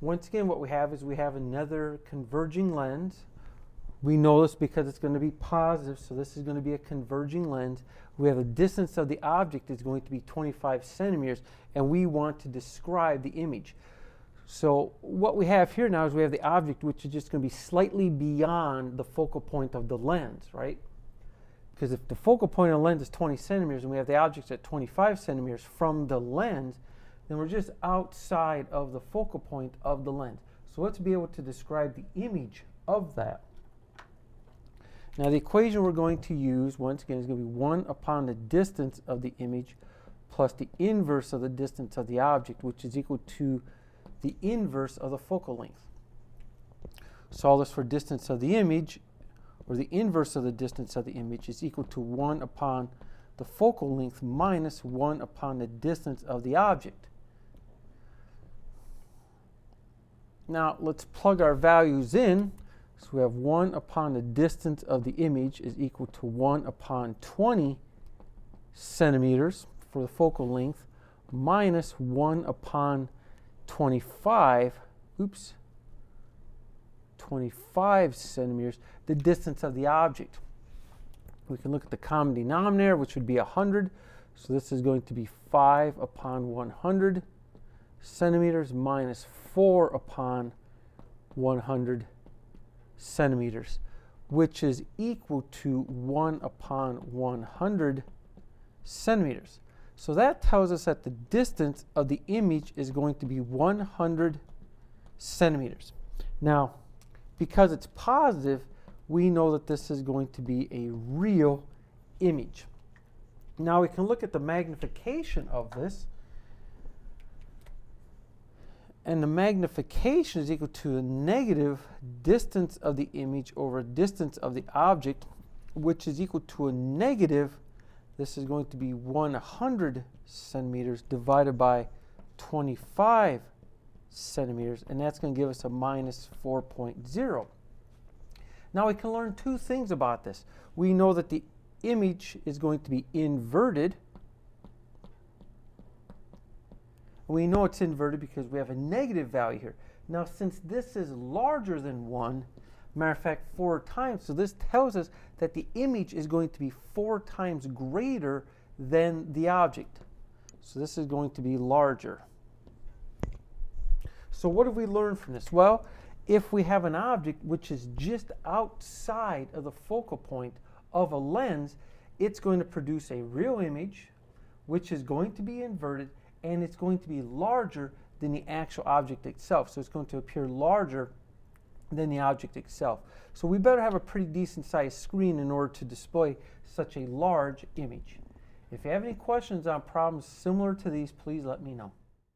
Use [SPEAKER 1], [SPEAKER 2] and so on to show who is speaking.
[SPEAKER 1] once again, what we have is we have another converging lens. We know this because it's going to be positive, so this is going to be a converging lens. We have the distance of the object is going to be 25 centimeters, and we want to describe the image. So what we have here now is we have the object, which is just going to be slightly beyond the focal point of the lens, right? Because if the focal point of the lens is 20 centimeters and we have the object at 25 centimeters from the lens, then we're just outside of the focal point of the lens. So let's be able to describe the image of that. Now the equation we're going to use, once again, is going to be 1 upon the distance of the image plus the inverse of the distance of the object, which is equal to the inverse of the focal length. Solve this for distance of the image, or the inverse of the distance of the image is equal to 1 upon the focal length minus 1 upon the distance of the object. Now let's plug our values in. So we have 1 upon the distance of the image is equal to 1 upon 20 centimeters for the focal length minus 1 upon 25 centimeters, the distance of the object. We can look at the common denominator, which would be 100. So this is going to be 5 upon 100 centimeters minus 4 upon 100 centimeters, which is equal to 1 upon 100 centimeters. So that tells us that the distance of the image is going to be 100 centimeters. Now, because it's positive, we know that this is going to be a real image. Now we can look at the magnification of this. And the magnification is equal to the negative distance of the image over distance of the object, which is equal to a negative, this is going to be 100 centimeters divided by 25 centimeters, and that's going to give us a minus 4.0. Now we can learn two things about this. We know that the image is going to be inverted. We know it's inverted because we have a negative value here. Now, since this is larger than 1, matter of fact, 4 times, so this tells us that the image is going to be 4 times greater than the object. So this is going to be larger. So what have we learned from this? Well, if we have an object which is just outside of the focal point of a lens, it's going to produce a real image, which is going to be inverted, and it's going to be larger than the actual object itself. So it's going to appear larger than the object itself. So we better have a pretty decent sized screen in order to display such a large image. If you have any questions on problems similar to these, please let me know.